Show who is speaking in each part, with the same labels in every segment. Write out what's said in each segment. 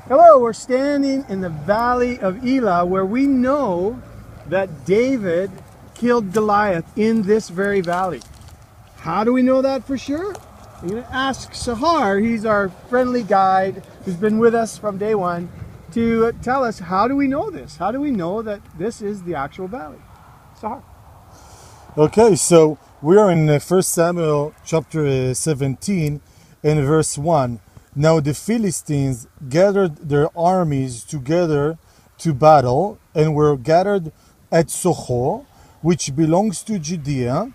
Speaker 1: Hello, we're standing in the valley of Elah where we know that David killed Goliath in this very valley. How do we know that for sure? We're going to ask Sahar, he's our friendly guide who's been with us from day one, to tell us how do we know this? How do we know that this is the actual valley? Sahar.
Speaker 2: Okay, so we are in 1 Samuel chapter 17 and verse 1. Now the Philistines gathered their armies together to battle and were gathered at Socho, which belongs to Judea.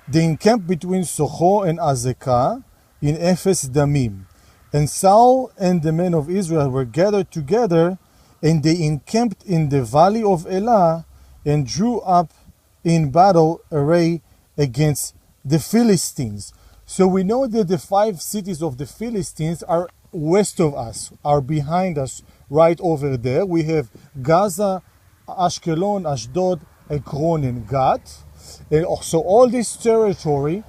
Speaker 2: They encamped between Socho and Azekah in Ephes Damim. And Saul and the men of Israel were gathered together, and they encamped in the valley of Elah and drew up in battle array against the Philistines. So we know that the 5 cities of the Philistines are west of us, are behind us, right over there. We have Gaza, Ashkelon, Ashdod, Ekron, and Gat. And so all this territory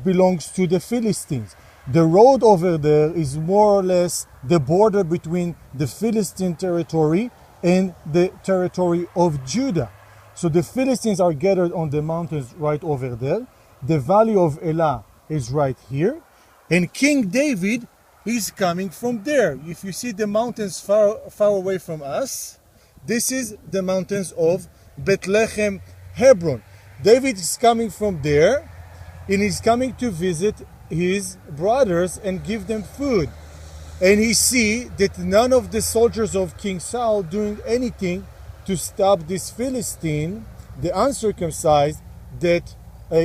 Speaker 2: belongs to the Philistines. The road over there is more or less the border between the Philistine territory and the territory of Judah. So the Philistines are gathered on the mountains right over there. The valley of Elah is right here. And King David is coming from there. If you see the mountains far away from us, this is the mountains of Bethlehem, Hebron. David is coming from there, and he's coming to visit his brothers and give them food. And he see that none of the soldiers of King Saul doing anything to stop this Philistine, the uncircumcised, that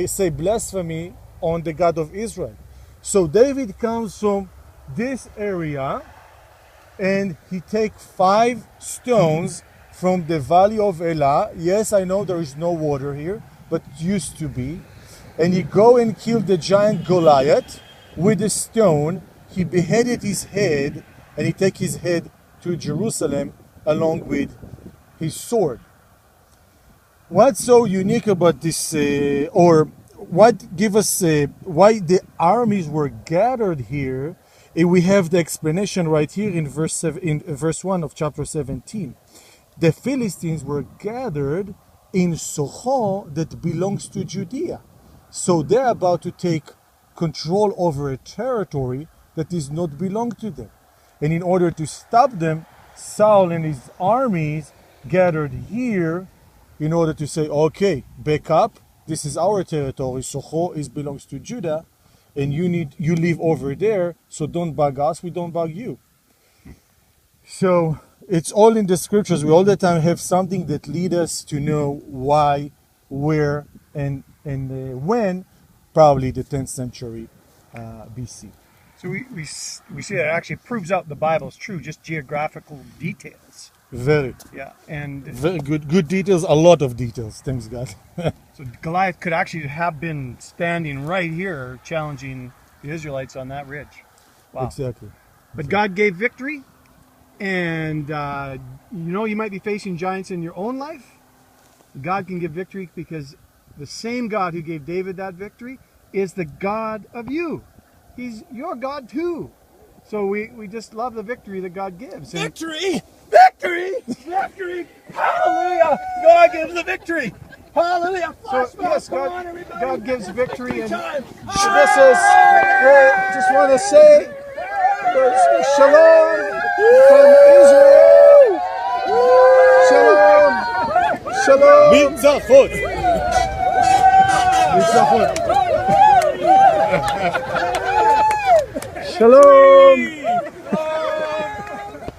Speaker 2: say blasphemy on the God of Israel. So David comes from this area, and he takes 5 stones from the valley of Elah. Yes, I know there is no water here, but it used to be. And he go and kill the giant Goliath with a stone. He beheaded his head, and he take his head to Jerusalem along with his sword. What's so unique about this, or what give us why the armies were gathered here? We have the explanation right here in verse 1 of chapter 17. The Philistines were gathered in Socho that belongs to Judea. So they're about to take control over a territory that does not belong to them. And in order to stop them, Saul and his armies gathered here in order to say, okay, back up. This is our territory. Socho belongs to Judah, and you live over there. So don't bug us. We don't bug you. So it's all in the scriptures. We all the time have something that lead us to know why, where, and when. Probably the 10th century BC.
Speaker 1: So we see that it actually proves out the Bible is true, just geographical details.
Speaker 2: Very.
Speaker 1: Yeah, and
Speaker 2: very good details, a lot of details, thanks God.
Speaker 1: So Goliath could actually have been standing right here challenging the Israelites on that ridge. Wow.
Speaker 2: Exactly.
Speaker 1: But God gave victory, and you might be facing giants in your own life. God can give victory because the same God who gave David that victory is the God of you. He's your God too. So we just love the victory that God gives.
Speaker 2: Victory!
Speaker 1: Victory! Victory! Hallelujah! God gives the victory! Hallelujah! So yes, God gives victory, and so this is, just want to say, Shalom from Israel! Shalom! Shalom!
Speaker 2: Nitzachot!
Speaker 1: Shalom!